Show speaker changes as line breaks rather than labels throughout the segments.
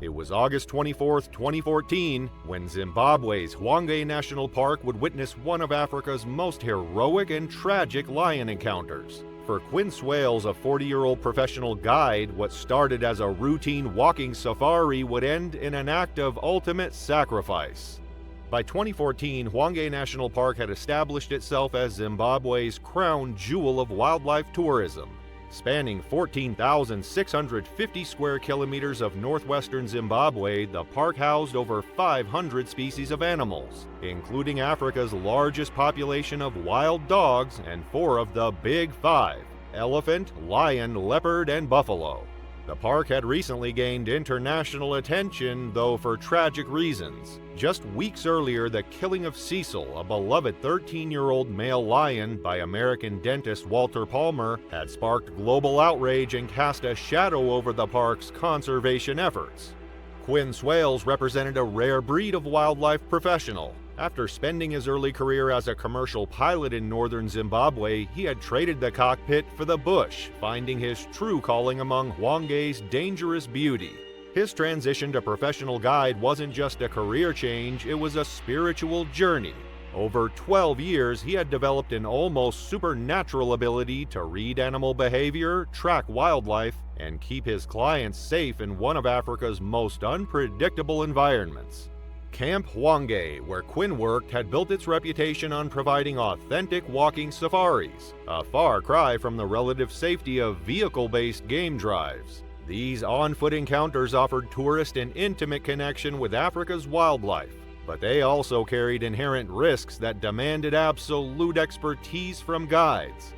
It was August 24, 2014, when Zimbabwe's Hwange National Park would witness one of Africa's most heroic and tragic lion encounters. For Quinn Swales, a 40-year-old professional guide, what started as a routine walking safari would end in an act of ultimate sacrifice. By 2014, Hwange National Park had established itself as Zimbabwe's crown jewel of wildlife tourism. Spanning 14,650 square kilometers of northwestern Zimbabwe, the park housed over 500 species of animals, including Africa's largest population of wild dogs and 4 of the Big Five: elephant, lion, leopard, and buffalo. The park had recently gained international attention, though for tragic reasons. Just weeks earlier, the killing of Cecil, a beloved 13-year-old male lion, by American dentist Walter Palmer, had sparked global outrage and cast a shadow over the park's conservation efforts. Quinn Swales represented a rare breed of wildlife professional. After spending his early career as a commercial pilot in northern Zimbabwe, he had traded the cockpit for the bush, finding his true calling among Hwange's dangerous beauty. His transition to professional guide wasn't just a career change, it was a spiritual journey. Over 12 years, he had developed an almost supernatural ability to read animal behavior, track wildlife, and keep his clients safe in one of Africa's most unpredictable environments. Camp Hwange, where Quinn worked, had built its reputation on providing authentic walking safaris, a far cry from the relative safety of vehicle-based game drives. These on-foot encounters offered tourists an intimate connection with Africa's wildlife, but they also carried inherent risks that demanded absolute expertise from guides.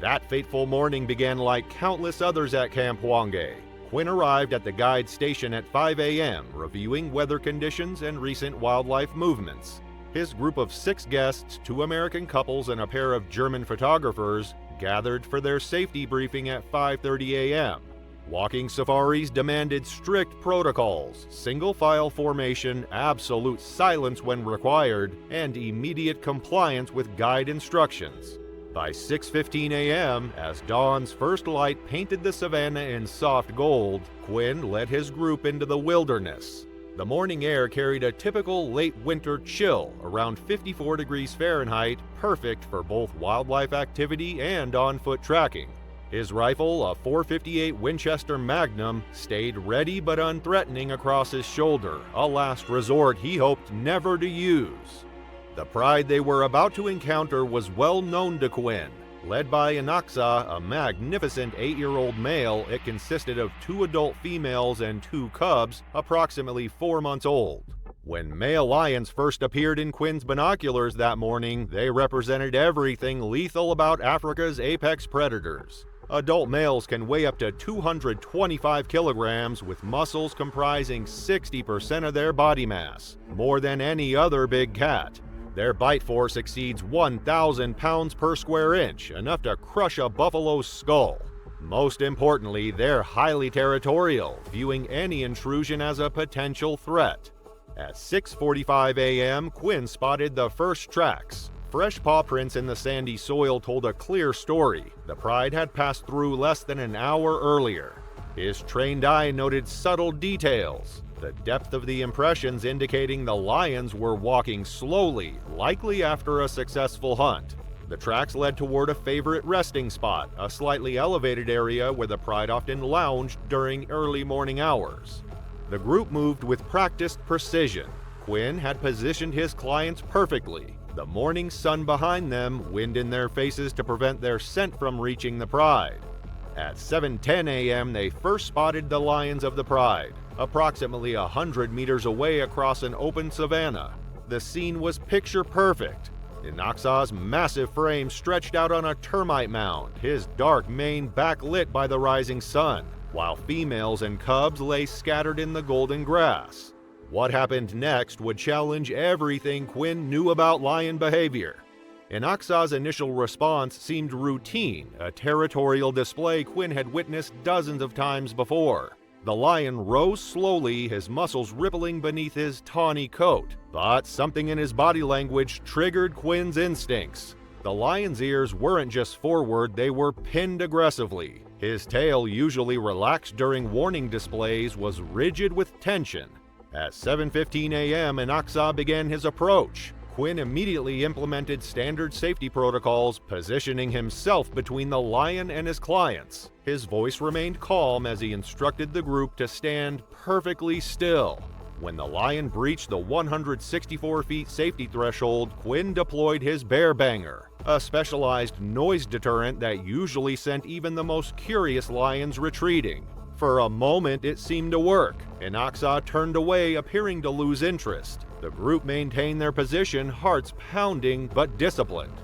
That fateful morning began like countless others at Camp Hwange. Quinn arrived at the guide station at 5 a.m., reviewing weather conditions and recent wildlife movements. His group of 6 guests, 2 American couples and a pair of German photographers, gathered for their safety briefing at 5:30 a.m. Walking safaris demanded strict protocols, single-file formation, absolute silence when required, and immediate compliance with guide instructions. By 6:15 a.m., as dawn's first light painted the savanna in soft gold, Quinn led his group into the wilderness. The morning air carried a typical late winter chill, around 54 degrees Fahrenheit, perfect for both wildlife activity and on-foot tracking. His rifle, a .458 Winchester Magnum, stayed ready but unthreatening across his shoulder, a last resort he hoped never to use. The pride they were about to encounter was well known to Quinn. Led by Anaxa, a magnificent 8-year-old male, it consisted of 2 adult females and 2 cubs, approximately 4 months old. When male lions first appeared in Quinn's binoculars that morning, they represented everything lethal about Africa's apex predators. Adult males can weigh up to 225 kilograms, with muscles comprising 60% of their body mass, more than any other big cat. Their bite force exceeds 1,000 pounds per square inch, enough to crush a buffalo's skull. Most importantly, they're highly territorial, viewing any intrusion as a potential threat. At 6:45 a.m., Quinn spotted the first tracks. Fresh paw prints in the sandy soil told a clear story. The pride had passed through less than an hour earlier. His trained eye noted subtle details, the depth of the impressions indicating the lions were walking slowly, likely after a successful hunt. The tracks led toward a favorite resting spot, a slightly elevated area where the pride often lounged during early morning hours. The group moved with practiced precision. Quinn had positioned his clients perfectly, the morning sun behind them, wind in their faces to prevent their scent from reaching the pride. At 7:10 a.m., they first spotted the lions of the pride, approximately 100 meters away across an open savanna. The scene was picture perfect. Inaxa's massive frame stretched out on a termite mound, his dark mane backlit by the rising sun, while females and cubs lay scattered in the golden grass. What happened next would challenge everything Quinn knew about lion behavior. Inaxa's initial response seemed routine, a territorial display Quinn had witnessed dozens of times before. The lion rose slowly, his muscles rippling beneath his tawny coat, but something in his body language triggered Quinn's instincts. The lion's ears weren't just forward, they were pinned aggressively. His tail, usually relaxed during warning displays, was rigid with tension. At 7:15 a.m., Anaxa began his approach. Quinn immediately implemented standard safety protocols, positioning himself between the lion and his clients. His voice remained calm as he instructed the group to stand perfectly still. When the lion breached the 164 feet safety threshold, Quinn deployed his bear banger, a specialized noise deterrent that usually sent even the most curious lions retreating. For a moment, it seemed to work. Anaxa turned away, appearing to lose interest. The group maintained their position, hearts pounding but disciplined.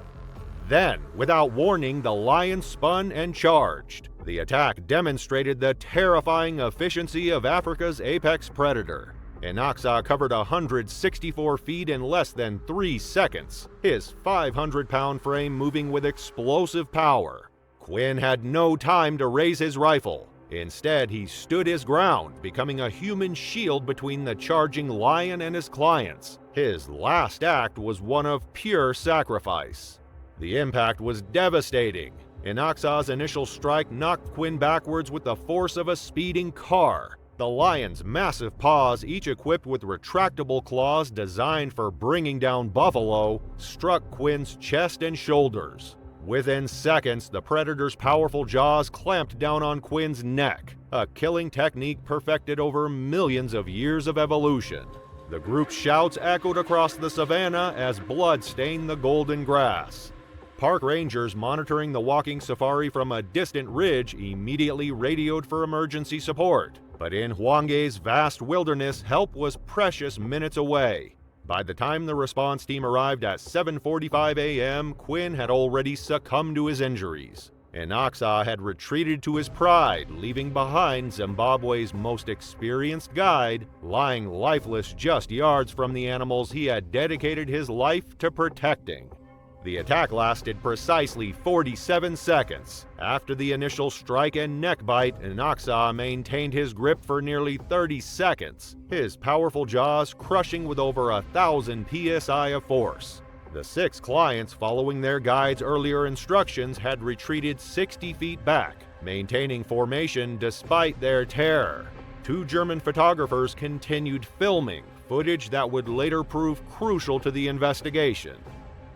Then, without warning, the lion spun and charged. The attack demonstrated the terrifying efficiency of Africa's apex predator. Anaxa covered 164 feet in less than 3 seconds, his 500-pound frame moving with explosive power. Quinn had no time to raise his rifle. Instead, he stood his ground, becoming a human shield between the charging lion and his clients. His last act was one of pure sacrifice. The impact was devastating. Anaxa's initial strike knocked Quinn backwards with the force of a speeding car. The lion's massive paws, each equipped with retractable claws designed for bringing down buffalo, struck Quinn's chest and shoulders. Within seconds, the predator's powerful jaws clamped down on Quinn's neck, a killing technique perfected over millions of years of evolution. The group's shouts echoed across the savannah as blood stained the golden grass. Park rangers monitoring the walking safari from a distant ridge immediately radioed for emergency support. But in Hwange's vast wilderness, help was precious minutes away. By the time the response team arrived at 7:45 a.m., Quinn had already succumbed to his injuries. Anaxa had retreated to his pride, leaving behind Zimbabwe's most experienced guide, lying lifeless just yards from the animals he had dedicated his life to protecting. The attack lasted precisely 47 seconds. After the initial strike and neck bite, Anaxa maintained his grip for nearly 30 seconds, his powerful jaws crushing with over 1,000 psi of force. The 6 clients, following their guide's earlier instructions, had retreated 60 feet back, maintaining formation despite their terror. 2 German photographers continued filming, footage that would later prove crucial to the investigation.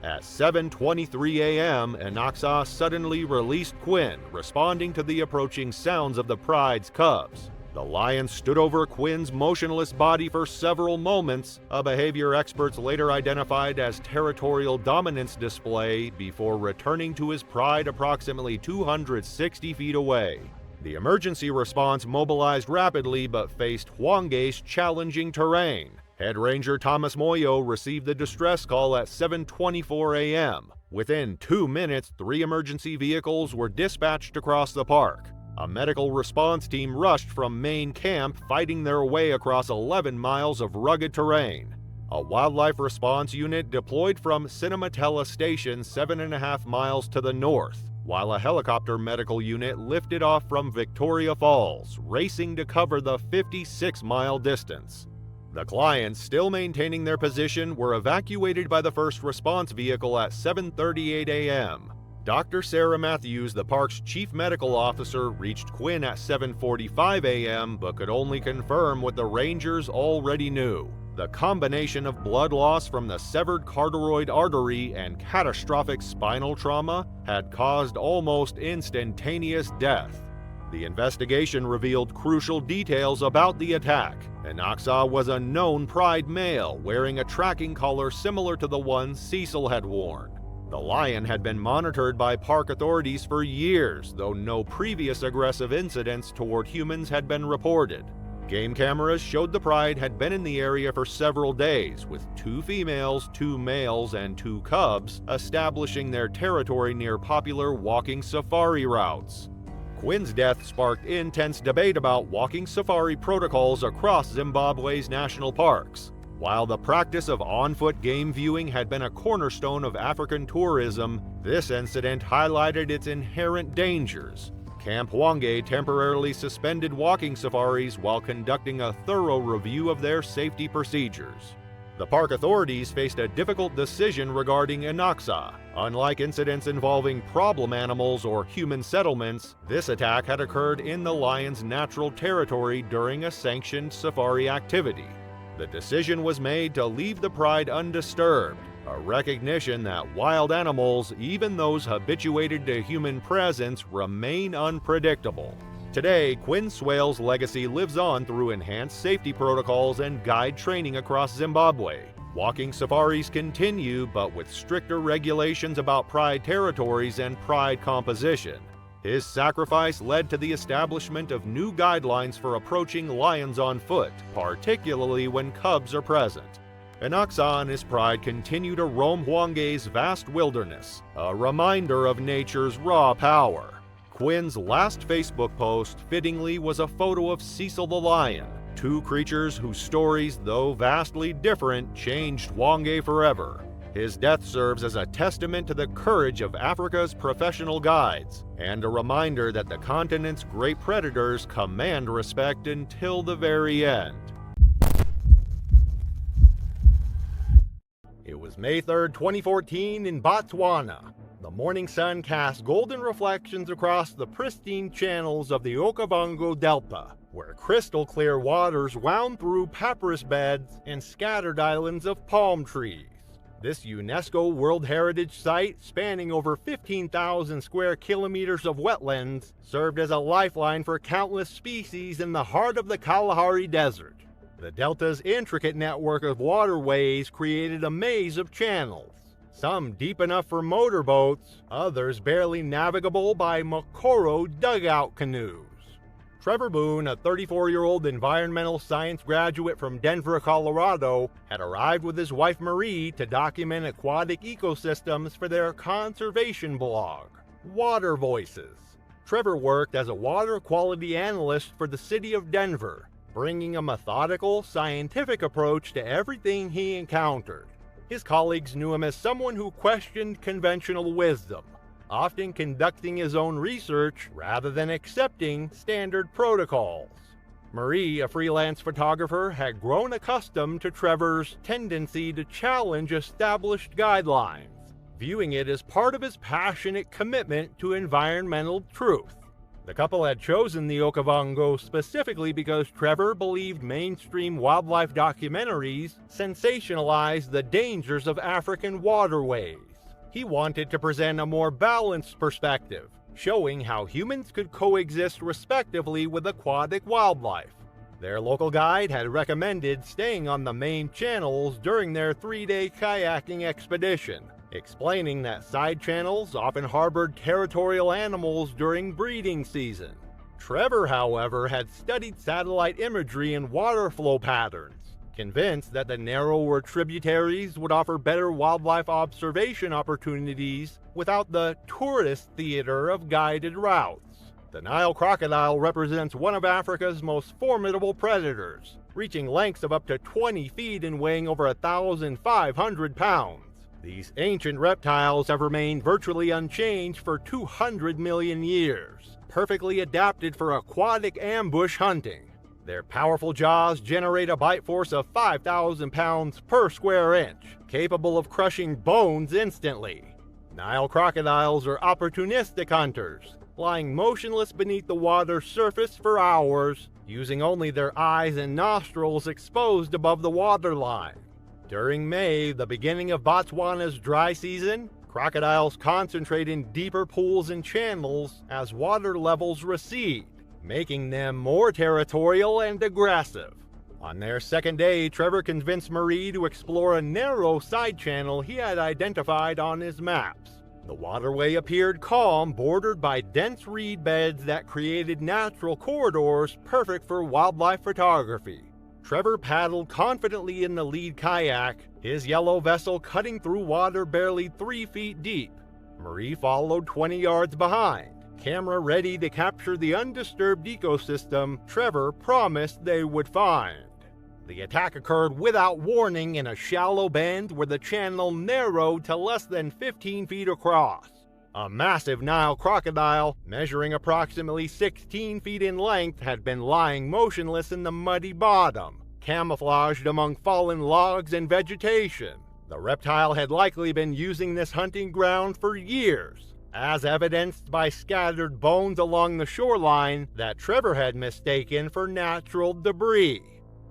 At 7:23 a.m., Anaxa suddenly released Quinn, responding to the approaching sounds of the pride's cubs. The lion stood over Quinn's motionless body for several moments, a behavior experts later identified as territorial dominance display, before returning to his pride approximately 260 feet away. The emergency response mobilized rapidly but faced Hwange's challenging terrain. Head Ranger Thomas Moyo received the distress call at 7:24 a.m. Within 2 minutes, 3 emergency vehicles were dispatched across the park. A medical response team rushed from main camp, fighting their way across 11 miles of rugged terrain. A wildlife response unit deployed from Cinematella Station 7.5 miles to the north, while a helicopter medical unit lifted off from Victoria Falls, racing to cover the 56-mile distance. The clients, still maintaining their position, were evacuated by the first response vehicle at 7:38 a.m. Dr. Sarah Matthews, the park's chief medical officer, reached Quinn at 7:45 a.m. but could only confirm what the rangers already knew. The combination of blood loss from the severed carotid artery and catastrophic spinal trauma had caused almost instantaneous death. The investigation revealed crucial details about the attack. Anaxa was a known pride male, wearing a tracking collar similar to the one Cecil had worn. The lion had been monitored by park authorities for years, though no previous aggressive incidents toward humans had been reported. Game cameras showed the pride had been in the area for several days, with 2 females, 2 males, and 2 cubs establishing their territory near popular walking safari routes. Quinn's death sparked intense debate about walking safari protocols across Zimbabwe's national parks. While the practice of on-foot game viewing had been a cornerstone of African tourism, this incident highlighted its inherent dangers. Camp Hwange temporarily suspended walking safaris while conducting a thorough review of their safety procedures. The park authorities faced a difficult decision regarding Inoxa. Unlike incidents involving problem animals or human settlements, this attack had occurred in the lion's natural territory during a sanctioned safari activity. The decision was made to leave the pride undisturbed, a recognition that wild animals, even those habituated to human presence, remain unpredictable. Today, Quinn Swales' legacy lives on through enhanced safety protocols and guide training across Zimbabwe. Walking safaris continue, but with stricter regulations about pride territories and pride composition. His sacrifice led to the establishment of new guidelines for approaching lions on foot, particularly when cubs are present. Inoxa and his pride continue to roam Hwange's vast wilderness, a reminder of nature's raw power. Quinn's last Facebook post, fittingly, was a photo of Cecil the lion, two creatures whose stories, though vastly different, changed Hwange forever. His death serves as a testament to the courage of Africa's professional guides, and a reminder that the continent's great predators command respect until the very end. It was May 3, 2014 in Botswana. The morning sun cast golden reflections across the pristine channels of the Okavango Delta, where crystal-clear waters wound through papyrus beds and scattered islands of palm trees. This UNESCO World Heritage Site, spanning over 15,000 square kilometers of wetlands, served as a lifeline for countless species in the heart of the Kalahari Desert. The delta's intricate network of waterways created a maze of channels, some deep enough for motorboats, others barely navigable by Mokoro dugout canoes. Trevor Boone, a 34-year-old environmental science graduate from Denver, Colorado, had arrived with his wife Marie to document aquatic ecosystems for their conservation blog, Water Voices. Trevor worked as a water quality analyst for the city of Denver, bringing a methodical, scientific approach to everything he encountered. His colleagues knew him as someone who questioned conventional wisdom, often conducting his own research rather than accepting standard protocols. Marie, a freelance photographer, had grown accustomed to Trevor's tendency to challenge established guidelines, viewing it as part of his passionate commitment to environmental truth. The couple had chosen the Okavango specifically because Trevor believed mainstream wildlife documentaries sensationalized the dangers of African waterways. He wanted to present a more balanced perspective, showing how humans could coexist respectively with aquatic wildlife. Their local guide had recommended staying on the main channels during their 3-day kayaking expedition, explaining that side channels often harbored territorial animals during breeding season. Trevor, however, had studied satellite imagery and water flow patterns, convinced that the narrower tributaries would offer better wildlife observation opportunities without the tourist theater of guided routes. The Nile crocodile represents one of Africa's most formidable predators, reaching lengths of up to 20 feet and weighing over 1,500 pounds. These ancient reptiles have remained virtually unchanged for 200 million years, perfectly adapted for aquatic ambush hunting. Their powerful jaws generate a bite force of 5,000 pounds per square inch, capable of crushing bones instantly. Nile crocodiles are opportunistic hunters, lying motionless beneath the water's surface for hours, using only their eyes and nostrils exposed above the waterline. During May, the beginning of Botswana's dry season, crocodiles concentrate in deeper pools and channels as water levels recede, making them more territorial and aggressive. On their second day, Trevor convinced Marie to explore a narrow side channel he had identified on his maps. The waterway appeared calm, bordered by dense reed beds that created natural corridors perfect for wildlife photography. Trevor paddled confidently in the lead kayak, his yellow vessel cutting through water barely 3 feet deep. Marie followed 20 yards behind, camera ready to capture the undisturbed ecosystem Trevor promised they would find. The attack occurred without warning in a shallow bend where the channel narrowed to less than 15 feet across. A massive Nile crocodile, measuring approximately 16 feet in length, had been lying motionless in the muddy bottom, camouflaged among fallen logs and vegetation. The reptile had likely been using this hunting ground for years, as evidenced by scattered bones along the shoreline that Trevor had mistaken for natural debris.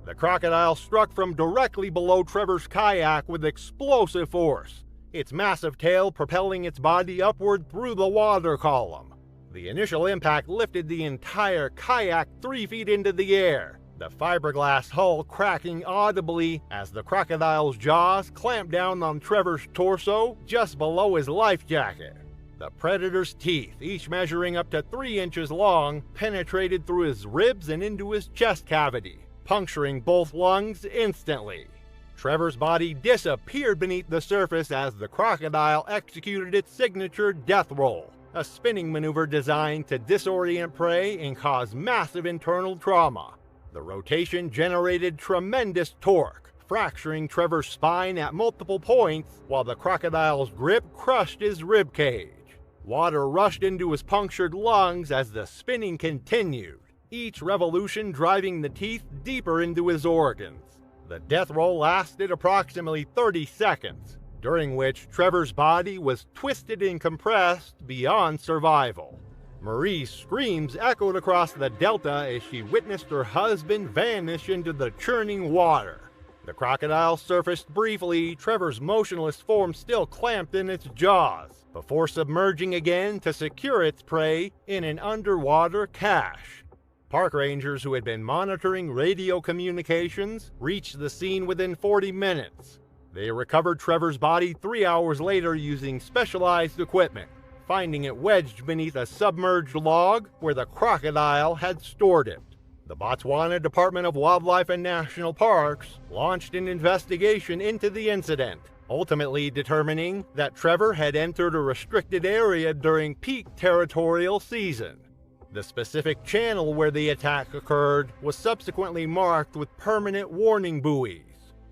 The crocodile struck from directly below Trevor's kayak with explosive force, its massive tail propelling its body upward through the water column. The initial impact lifted the entire kayak 3 feet into the air, the fiberglass hull cracking audibly as the crocodile's jaws clamped down on Trevor's torso just below his life jacket. The predator's teeth, each measuring up to 3 inches long, penetrated through his ribs and into his chest cavity, puncturing both lungs instantly. Trevor's body disappeared beneath the surface as the crocodile executed its signature death roll, a spinning maneuver designed to disorient prey and cause massive internal trauma. The rotation generated tremendous torque, fracturing Trevor's spine at multiple points while the crocodile's grip crushed his rib cage. Water rushed into his punctured lungs as the spinning continued, each revolution driving the teeth deeper into his organs. The death roll lasted approximately 30 seconds, during which Trevor's body was twisted and compressed beyond survival. Marie's screams echoed across the delta as she witnessed her husband vanish into the churning water. The crocodile surfaced briefly, Trevor's motionless form still clamped in its jaws, before submerging again to secure its prey in an underwater cache. Park rangers who had been monitoring radio communications reached the scene within 40 minutes. They recovered Trevor's body 3 hours later using specialized equipment, finding it wedged beneath a submerged log where the crocodile had stored it. The Botswana Department of Wildlife and National Parks launched an investigation into the incident, ultimately determining that Trevor had entered a restricted area during peak territorial season. The specific channel where the attack occurred was subsequently marked with permanent warning buoys.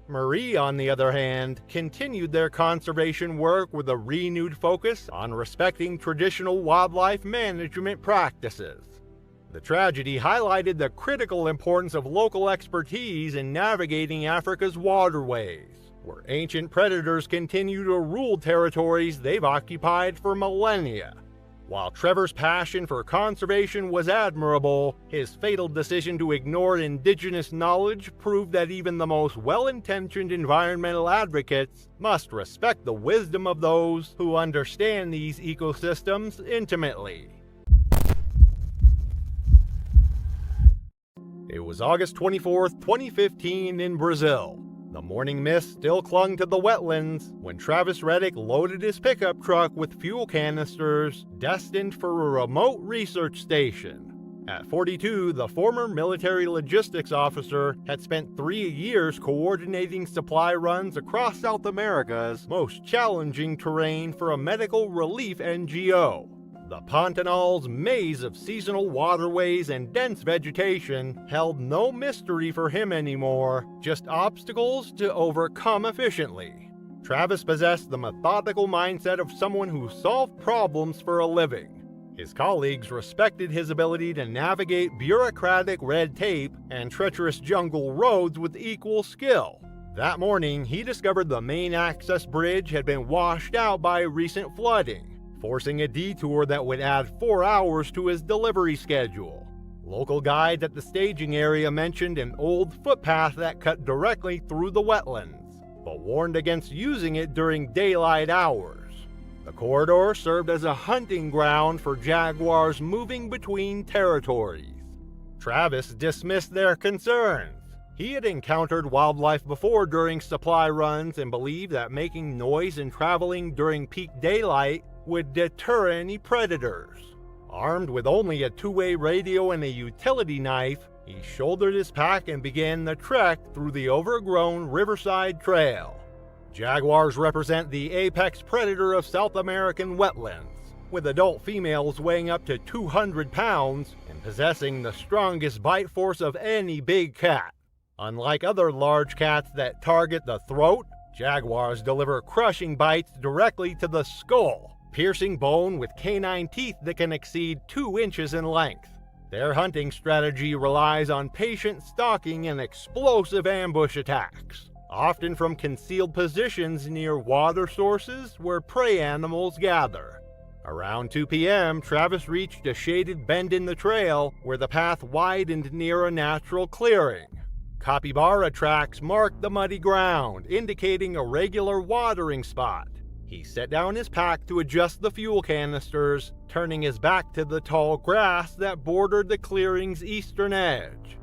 Marie, on the other hand, continued their conservation work with a renewed focus on respecting traditional wildlife management practices. The tragedy highlighted the critical importance of local expertise in navigating Africa's waterways, where ancient predators continue to rule territories they've occupied for millennia. While Trevor's passion for conservation was admirable, his fatal decision to ignore indigenous knowledge proved that even the most well-intentioned environmental advocates must respect the wisdom of those who understand these ecosystems intimately. It was August 24, 2015 in Brazil. The morning mist still clung to the wetlands when Travis Reddick loaded his pickup truck with fuel canisters destined for a remote research station. At 42, the former military logistics officer had spent 3 years coordinating supply runs across South America's most challenging terrain for a medical relief NGO. The Pantanal's maze of seasonal waterways and dense vegetation held no mystery for him anymore, just obstacles to overcome efficiently. Travis possessed the methodical mindset of someone who solved problems for a living. His colleagues respected his ability to navigate bureaucratic red tape and treacherous jungle roads with equal skill. That morning, he discovered the main access bridge had been washed out by recent flooding, forcing a detour that would add 4 hours to his delivery schedule. Local guides at the staging area mentioned an old footpath that cut directly through the wetlands, but warned against using it during daylight hours. The corridor served as a hunting ground for jaguars moving between territories. Travis dismissed their concerns. He had encountered wildlife before during supply runs and believed that making noise and traveling during peak daylight would deter any predators. Armed with only a two-way radio and a utility knife, he shouldered his pack and began the trek through the overgrown Riverside Trail. Jaguars represent the apex predator of South American wetlands, with adult females weighing up to 200 pounds and possessing the strongest bite force of any big cat. Unlike other large cats that target the throat, jaguars deliver crushing bites directly to the skull, piercing bone with canine teeth that can exceed 2 inches in length. Their hunting strategy relies on patient stalking and explosive ambush attacks, often from concealed positions near water sources where prey animals gather. Around 2 p.m., Travis reached a shaded bend in the trail where the path widened near a natural clearing. Capybara tracks marked the muddy ground, indicating a regular watering spot. He set down his pack to adjust the fuel canisters, turning his back to the tall grass that bordered the clearing's eastern edge.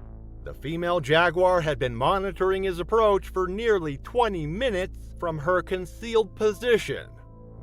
The female jaguar had been monitoring his approach for nearly 20 minutes from her concealed position.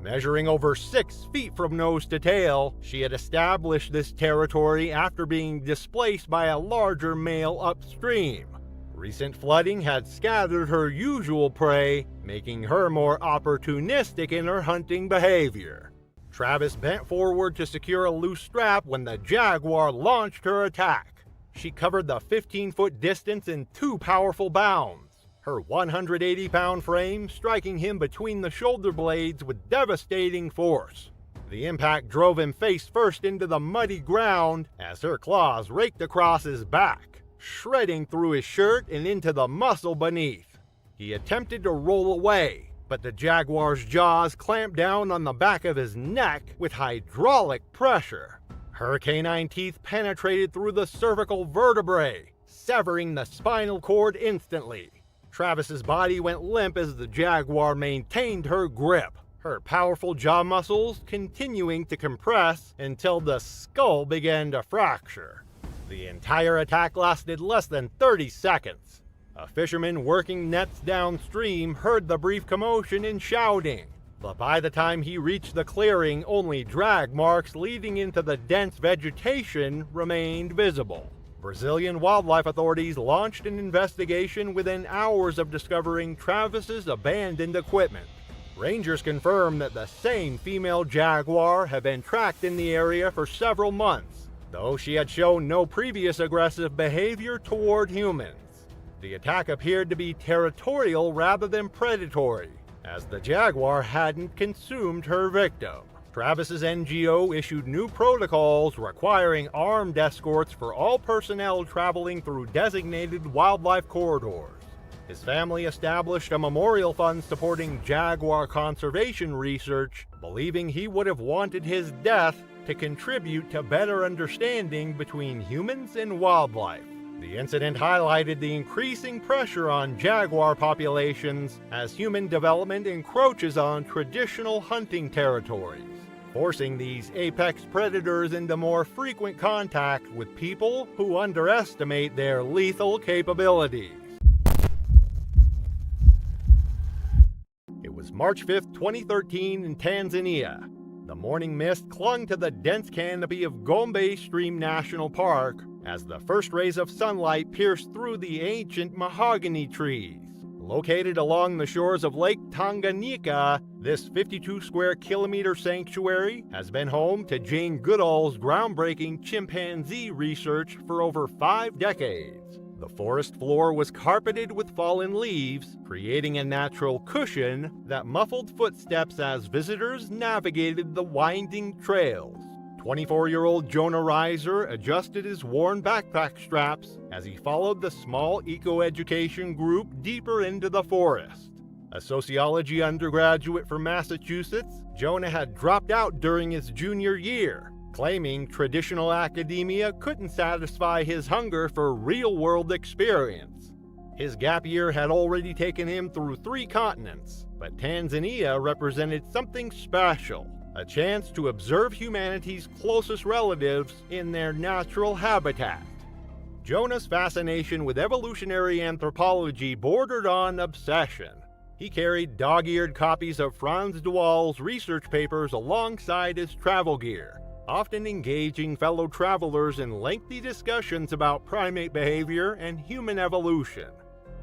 Measuring over 6 feet from nose to tail, she had established this territory after being displaced by a larger male upstream. Recent flooding had scattered her usual prey, making her more opportunistic in her hunting behavior. Travis bent forward to secure a loose strap when the jaguar launched her attack. She covered the 15-foot distance in 2 powerful bounds, her 180-pound frame striking him between the shoulder blades with devastating force. The impact drove him face first into the muddy ground as her claws raked across his back, shredding through his shirt and into the muscle beneath. He attempted to roll away, but the jaguar's jaws clamped down on the back of his neck with hydraulic pressure. Her canine teeth penetrated through the cervical vertebrae, severing the spinal cord instantly. Travis's body went limp as the jaguar maintained her grip, her powerful jaw muscles continuing to compress until the skull began to fracture. The entire attack lasted less than 30 seconds. A fisherman working nets downstream heard the brief commotion and shouting, but by the time he reached the clearing, only drag marks leading into the dense vegetation remained visible. Brazilian wildlife authorities launched an investigation within hours of discovering Travis's abandoned equipment. Rangers confirmed that the same female jaguar had been tracked in the area for several months, though she had shown no previous aggressive behavior toward humans. The attack appeared to be territorial rather than predatory, as the jaguar hadn't consumed her victim. Travis's NGO issued new protocols requiring armed escorts for all personnel traveling through designated wildlife corridors. His family established a memorial fund supporting jaguar conservation research, believing he would have wanted his death to contribute to better understanding between humans and wildlife. The incident highlighted the increasing pressure on jaguar populations as human development encroaches on traditional hunting territories, forcing these apex predators into more frequent contact with people who underestimate their lethal capabilities. It was March 5, 2013 in Tanzania. The morning mist clung to the dense canopy of Gombe Stream National Park as the first rays of sunlight pierced through the ancient mahogany trees. Located along the shores of Lake Tanganyika, this 52 square kilometer sanctuary has been home to Jane Goodall's groundbreaking chimpanzee research for over 5 decades. The forest floor was carpeted with fallen leaves, creating a natural cushion that muffled footsteps as visitors navigated the winding trails. 24-year-old Jonah Reiser adjusted his worn backpack straps as he followed the small eco-education group deeper into the forest. A sociology undergraduate from Massachusetts, Jonah had dropped out during his junior year, claiming traditional academia couldn't satisfy his hunger for real-world experience. His gap year had already taken him through 3 continents, but Tanzania represented something special. A chance to observe humanity's closest relatives in their natural habitat. Jonah's fascination with evolutionary anthropology bordered on obsession. He carried dog-eared copies of Frans de Waal's research papers alongside his travel gear, often engaging fellow travelers in lengthy discussions about primate behavior and human evolution.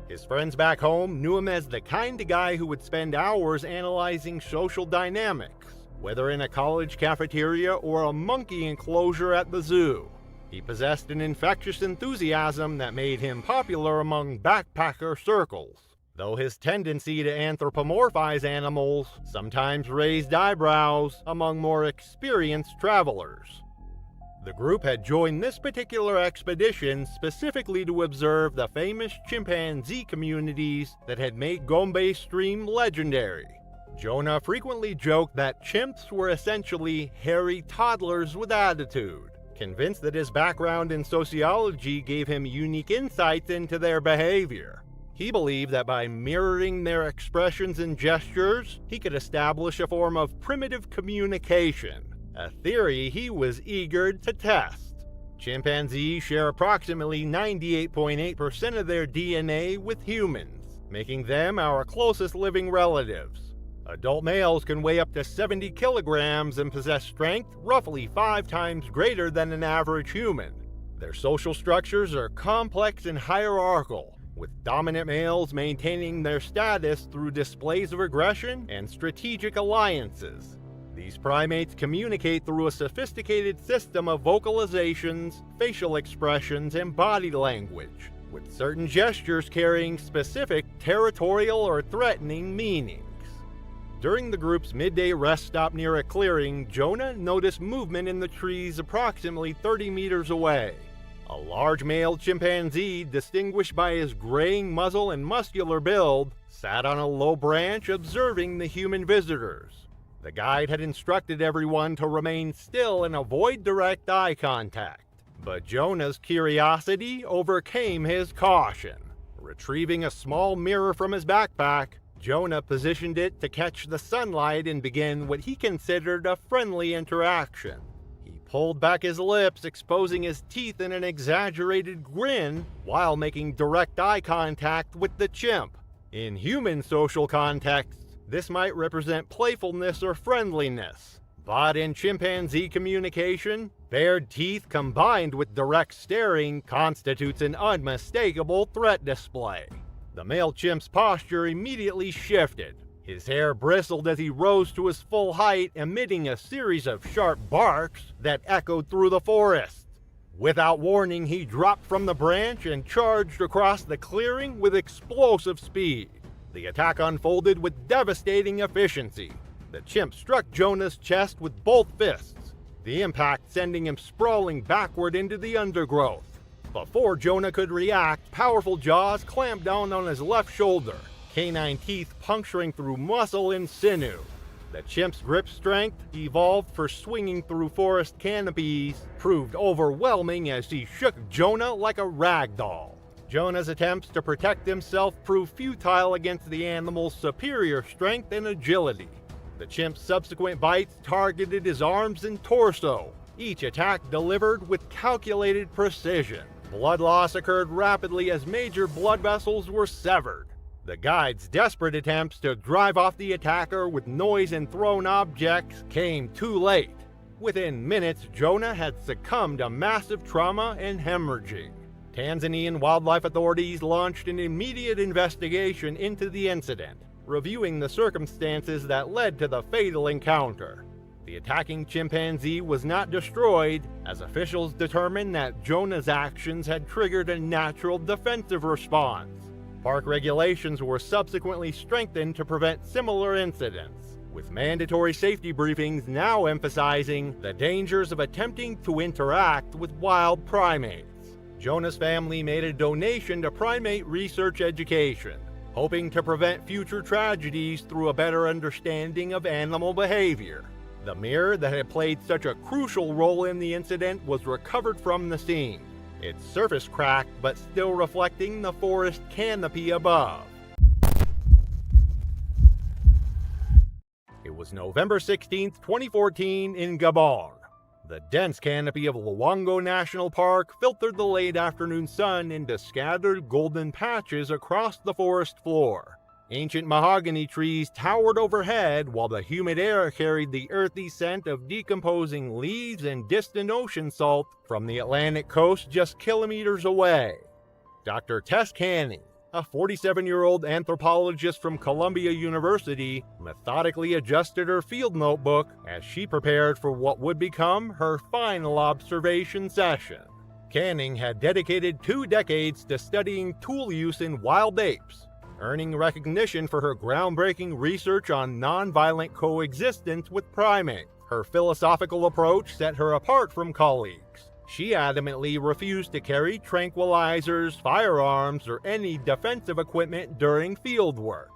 His friends back home knew him as the kind of guy who would spend hours analyzing social dynamics, whether in a college cafeteria or a monkey enclosure at the zoo. He possessed an infectious enthusiasm that made him popular among backpacker circles, though his tendency to anthropomorphize animals sometimes raised eyebrows among more experienced travelers. The group had joined this particular expedition specifically to observe the famous chimpanzee communities that had made Gombe Stream legendary. Jonah frequently joked that chimps were essentially hairy toddlers with attitude, convinced that his background in sociology gave him unique insights into their behavior. He believed that by mirroring their expressions and gestures, he could establish a form of primitive communication, a theory he was eager to test. Chimpanzees share approximately 98.8% of their DNA with humans, making them our closest living relatives. Adult males can weigh up to 70 kilograms and possess strength roughly 5 times greater than an average human. Their social structures are complex and hierarchical, with dominant males maintaining their status through displays of aggression and strategic alliances. These primates communicate through a sophisticated system of vocalizations, facial expressions, and body language, with certain gestures carrying specific territorial or threatening meanings. During the group's midday rest stop near a clearing, Jonah noticed movement in the trees approximately 30 meters away. A large male chimpanzee, distinguished by his graying muzzle and muscular build, sat on a low branch observing the human visitors. The guide had instructed everyone to remain still and avoid direct eye contact, but Jonah's curiosity overcame his caution. Retrieving a small mirror from his backpack, Jonah positioned it to catch the sunlight and begin what he considered a friendly interaction. He pulled back his lips, exposing his teeth in an exaggerated grin while making direct eye contact with the chimp. In human social contexts, this might represent playfulness or friendliness, but in chimpanzee communication, bared teeth combined with direct staring constitutes an unmistakable threat display. The male chimp's posture immediately shifted. His hair bristled as he rose to his full height, emitting a series of sharp barks that echoed through the forest. Without warning, he dropped from the branch and charged across the clearing with explosive speed. The attack unfolded with devastating efficiency. The chimp struck Jonah's chest with both fists, the impact sending him sprawling backward into the undergrowth. Before Jonah could react, powerful jaws clamped down on his left shoulder, canine teeth puncturing through muscle and sinew. The chimp's grip strength, evolved for swinging through forest canopies, proved overwhelming as he shook Jonah like a rag doll. Jonah's attempts to protect himself proved futile against the animal's superior strength and agility. The chimp's subsequent bites targeted his arms and torso, each attack delivered with calculated precision. Blood loss occurred rapidly as major blood vessels were severed. The guide's desperate attempts to drive off the attacker with noise and thrown objects came too late. Within minutes, Jonah had succumbed to massive trauma and hemorrhaging. Tanzanian wildlife authorities launched an immediate investigation into the incident, reviewing the circumstances that led to the fatal encounter. The attacking chimpanzee was not destroyed, as officials determined that Jonah's actions had triggered a natural defensive response. Park regulations were subsequently strengthened to prevent similar incidents, with mandatory safety briefings now emphasizing the dangers of attempting to interact with wild primates. Jonah's family made a donation to primate research education, hoping to prevent future tragedies through a better understanding of animal behavior. The mirror that had played such a crucial role in the incident was recovered from the scene, its surface cracked but still reflecting the forest canopy above. It was November 16, 2014 in Gabon. The dense canopy of Luango National Park filtered the late afternoon sun into scattered golden patches across the forest floor. Ancient mahogany trees towered overhead while the humid air carried the earthy scent of decomposing leaves and distant ocean salt from the Atlantic coast just kilometers away. Dr. Tess Canning, a 47-year-old anthropologist from Columbia University, methodically adjusted her field notebook as she prepared for what would become her final observation session. Canning had dedicated 2 decades to studying tool use in wild apes, earning recognition for her groundbreaking research on nonviolent coexistence with primates. Her philosophical approach set her apart from colleagues. She adamantly refused to carry tranquilizers, firearms, or any defensive equipment during field work.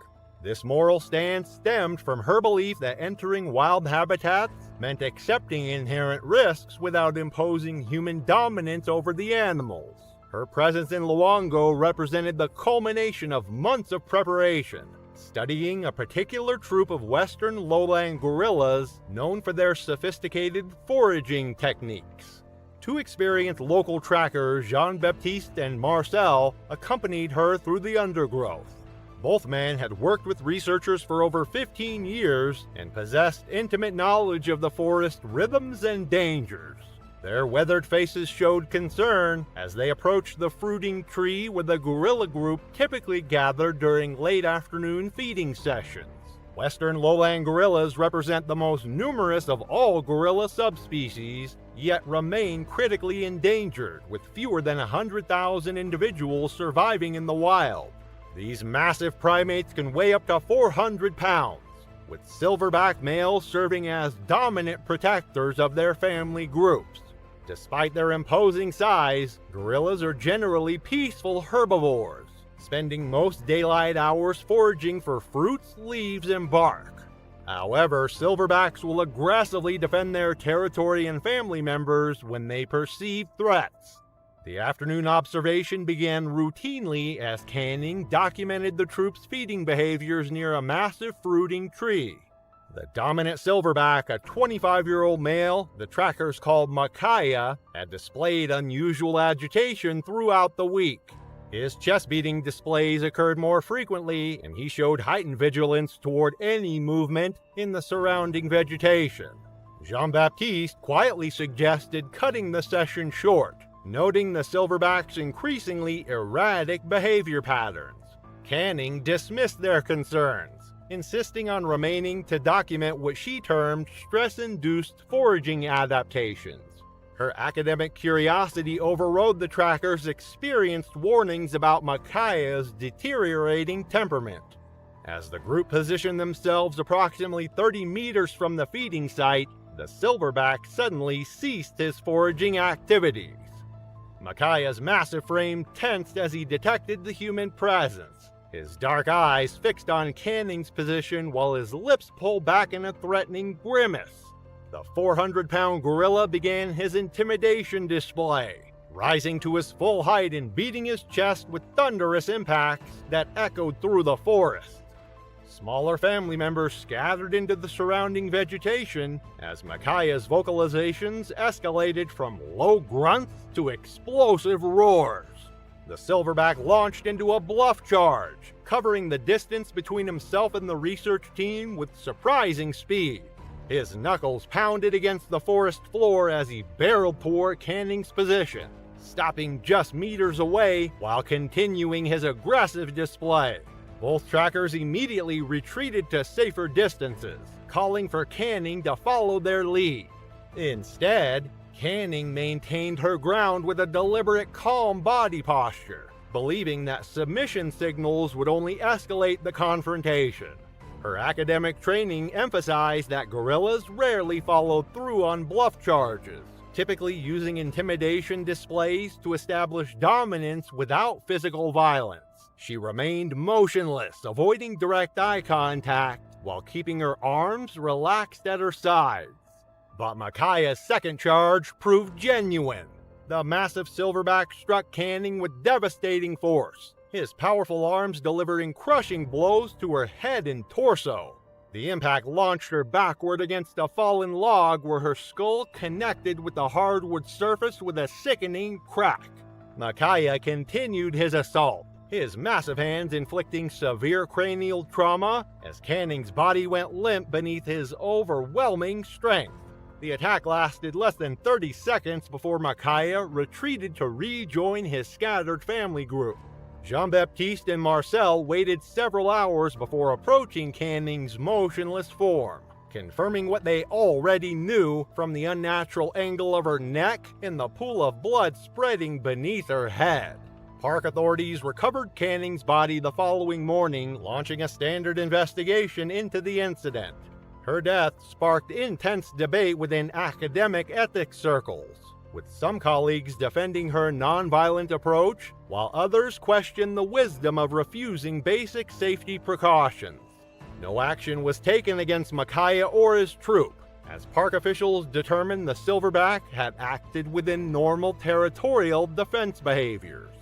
This moral stance stemmed from her belief that entering wild habitats meant accepting inherent risks without imposing human dominance over the animals. Her presence in Luongo represented the culmination of months of preparation, studying a particular troop of western lowland gorillas known for their sophisticated foraging techniques. Two experienced local trackers, Jean-Baptiste and Marcel, accompanied her through the undergrowth. Both men had worked with researchers for over 15 years and possessed intimate knowledge of the forest rhythms and dangers. Their weathered faces showed concern as they approached the fruiting tree where the gorilla group typically gathered during late afternoon feeding sessions. Western lowland gorillas represent the most numerous of all gorilla subspecies, yet remain critically endangered, with fewer than 100,000 individuals surviving in the wild. These massive primates can weigh up to 400 pounds, with silverback males serving as dominant protectors of their family groups. Despite their imposing size, gorillas are generally peaceful herbivores, spending most daylight hours foraging for fruits, leaves, and bark. However, silverbacks will aggressively defend their territory and family members when they perceive threats. The afternoon observation began routinely as Canning documented the troop's feeding behaviors near a massive fruiting tree. The dominant silverback, a 25-year-old male the trackers called Makaya, had displayed unusual agitation throughout the week. His chest-beating displays occurred more frequently, and he showed heightened vigilance toward any movement in the surrounding vegetation. Jean-Baptiste quietly suggested cutting the session short, noting the silverback's increasingly erratic behavior patterns. Canning dismissed their concerns, insisting on remaining to document what she termed stress-induced foraging adaptations. Her academic curiosity overrode the tracker's experienced warnings about Makaya's deteriorating temperament. As the group positioned themselves approximately 30 meters from the feeding site, the silverback suddenly ceased his foraging activities. Makaya's massive frame tensed as he detected the human presence, his dark eyes fixed on Canning's position while his lips pulled back in a threatening grimace. The 400-pound gorilla began his intimidation display, rising to his full height and beating his chest with thunderous impacts that echoed through the forest. Smaller family members scattered into the surrounding vegetation as Makaya's vocalizations escalated from low grunts to explosive roars. The silverback launched into a bluff charge, covering the distance between himself and the research team with surprising speed. His knuckles pounded against the forest floor as he barreled toward Canning's position, stopping just meters away while continuing his aggressive display. Both trackers immediately retreated to safer distances, calling for Canning to follow their lead. Instead, Canning maintained her ground with a deliberate, calm body posture, believing that submission signals would only escalate the confrontation. Her academic training emphasized that gorillas rarely followed through on bluff charges, typically using intimidation displays to establish dominance without physical violence. She remained motionless, avoiding direct eye contact while keeping her arms relaxed at her sides. But Makaya's second charge proved genuine. The massive silverback struck Canning with devastating force, his powerful arms delivering crushing blows to her head and torso. The impact launched her backward against a fallen log where her skull connected with the hardwood surface with a sickening crack. Makaya continued his assault, his massive hands inflicting severe cranial trauma as Canning's body went limp beneath his overwhelming strength. The attack lasted less than 30 seconds before Makaya retreated to rejoin his scattered family group. Jean-Baptiste and Marcel waited several hours before approaching Canning's motionless form, confirming what they already knew from the unnatural angle of her neck and the pool of blood spreading beneath her head. Park authorities recovered Canning's body the following morning, launching a standard investigation into the incident. Her death sparked intense debate within academic ethics circles, with some colleagues defending her nonviolent approach, while others questioned the wisdom of refusing basic safety precautions. No action was taken against Micaiah or his troop, as park officials determined the silverback had acted within normal territorial defense behaviors.